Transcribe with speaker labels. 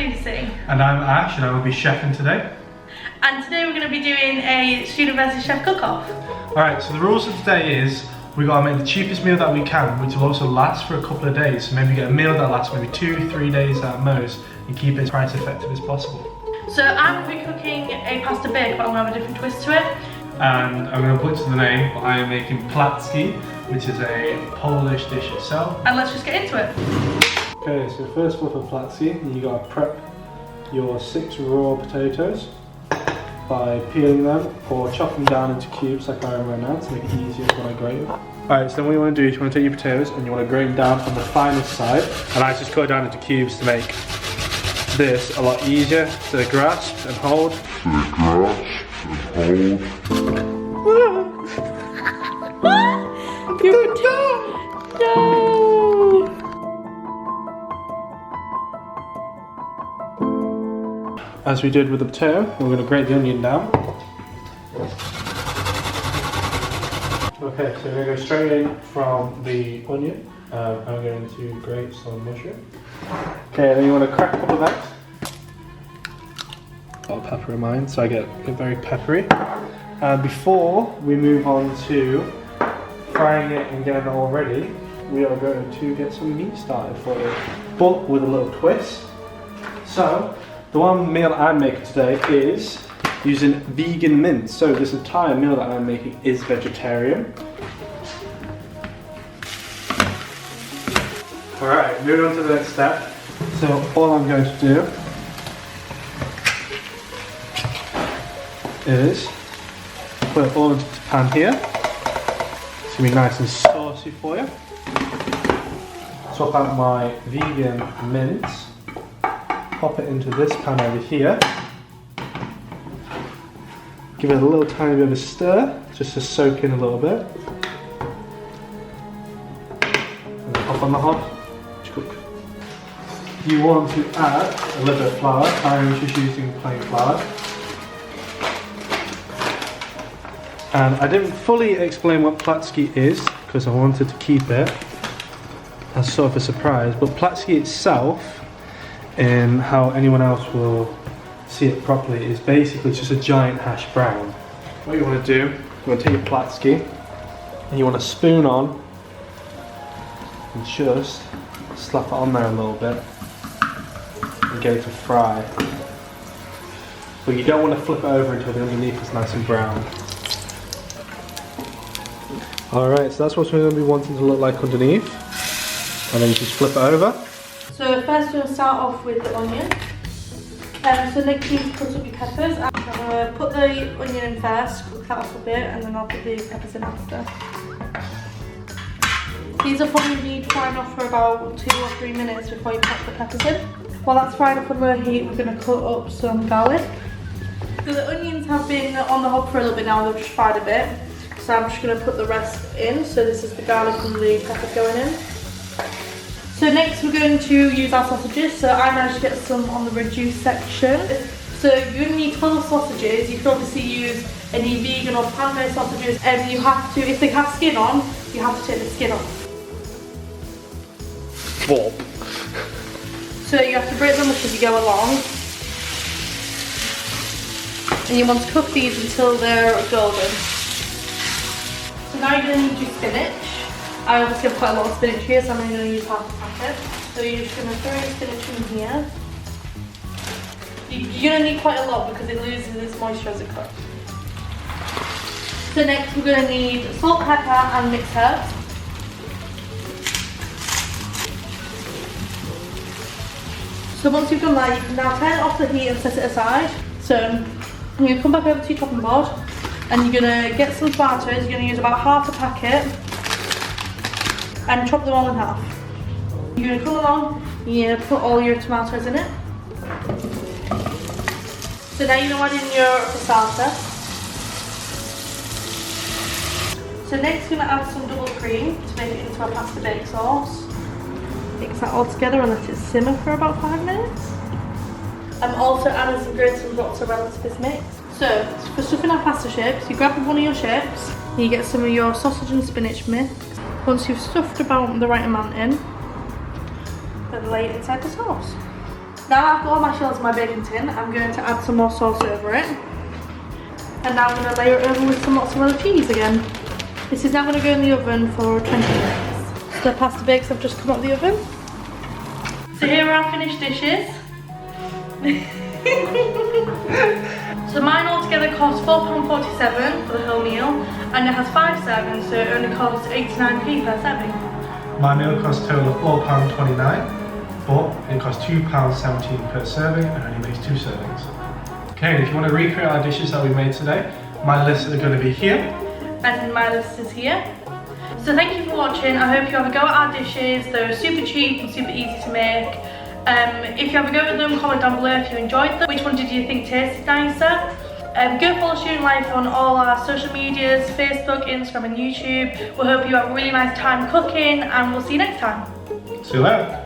Speaker 1: Lucy.
Speaker 2: And I'm Ash, and I will be chefing today.
Speaker 1: And today we're going to be doing a student versus chef cook-off.
Speaker 2: Alright, so the rules of today is we got to make the cheapest meal that we can, which will also last for a couple of days. So maybe get a meal that lasts maybe 2-3 days at most, and keep it as price effective as possible.
Speaker 1: So I'm going to be cooking a pasta bake, but I'm going to have a different twist to it.
Speaker 2: And I'm going to butcher the name, but I am making placki, which is a Polish dish itself.
Speaker 1: And let's just get into it.
Speaker 2: Okay, so first of all for placki, you got to prep your 6 raw potatoes by peeling them or chopping them down into cubes like I am right now to make it easier when I grate them. Alright, so then what you want to do is you want to take your potatoes and you want to grate them down on the finest side, and I just cut it down into cubes to make this a lot easier to grasp and hold. As we did with the potato, we're going to grate the onion down. Okay, so we're going to go straight in from the onion. I'm going to grate some mushroom. Okay, then you want to crack a couple of eggs. Got pepper in mind, so I get it very peppery. Before we move on to frying it and getting it all ready, we are going to get some meat started for you, but with a little twist. So, the one meal I'm making today is using vegan mince. So this entire meal that I'm making is vegetarian. Alright, moving on to the next step. So all I'm going to do is put it all into the pan here. It's going to be nice and saucy for you. Swap out my vegan mince. Pop it into this pan over here. Give it a little tiny bit of a stir, just to soak in a little bit. And pop on the hob to cook. You want to add a little bit of flour. I'm just using plain flour. And I didn't fully explain what placki is, because I wanted to keep it as sort of a surprise, but placki itself, and how anyone else will see it properly, is basically just a giant hash brown. What you want to do, you want to take your placki and you want to spoon on and just slap it on there a little bit and get it to fry. But you don't want to flip it over until the underneath is nice and brown. Alright, so that's what we're going to be wanting to look like underneath, and then you just flip it over.
Speaker 1: So first we'll start off with the onion. So next you need to cut up your peppers. I'm going to put the onion in first, cook that off a bit, and then I'll put the peppers in after. These will probably need frying off for about 2 or 3 minutes before you pop the peppers in. While that's frying up on low heat, we're going to cut up some garlic. So the onions have been on the hob for a little bit now, they've just fried a bit. So I'm just going to put the rest in. So this is the garlic and the peppers going in. So next we're going to use our sausages. So I managed to get some on the reduced section. So you only need 12 sausages. You can obviously use any vegan or plant-based sausages. And you have to, if they have skin on, you have to take the skin off.
Speaker 2: Bob.
Speaker 1: So you have to break them up as you go along. And you want to cook these until they're golden. So now you're going to need your spinach. I obviously have quite a lot of spinach here, so I'm only going to use half a packet. So you're just going to throw your spinach in here. You're going to need quite a lot because it loses its moisture as it cooks. So next we're going to need salt, pepper and mixed herbs. So once you've done that, you can now turn it off the heat and set it aside. So you're going to come back over to your chopping board and you're going to get some tomatoes. You're going to use about half a packet and chop them all in half. You're going to come along, you're going to put all your tomatoes in it. So now you're going to add in your passata. So next you're going to add some double cream to make it into a pasta bake sauce. Mix that all together and let it simmer for about 5 minutes. I'm also adding some grated mozzarella to this mix. So for stuffing our pasta shapes, you grab one of your shapes, and you get some of your sausage and spinach mix. Once you've stuffed about the right amount in, then lay it inside the sauce. Now I've got all my shells in my baking tin, I'm going to add some more sauce over it. And now I'm going to layer it over with some mozzarella cheese again. This is now going to go in the oven for 20 minutes. So the pasta bakes have just come out of the oven. So here are our finished dishes. So mine altogether cost £4.47 for the whole meal, and it has 5 servings, so it only costs 89p per serving.
Speaker 2: My meal cost a total of £4.29, but it costs £2.17 per serving and only makes 2 servings. Okay, if you want to recreate our dishes that we made today, my lists are going to be here.
Speaker 1: And my list is here. So thank you for watching. I hope you have a go at our dishes. They're super cheap and super easy to make. If you have a go at them, comment down below if you enjoyed them. Which one did you think tasted nicer? Go follow Stu and Life on all our social medias, Facebook, Instagram and YouTube. We hope you have a really nice time cooking, and we'll see you next time.
Speaker 2: See you later.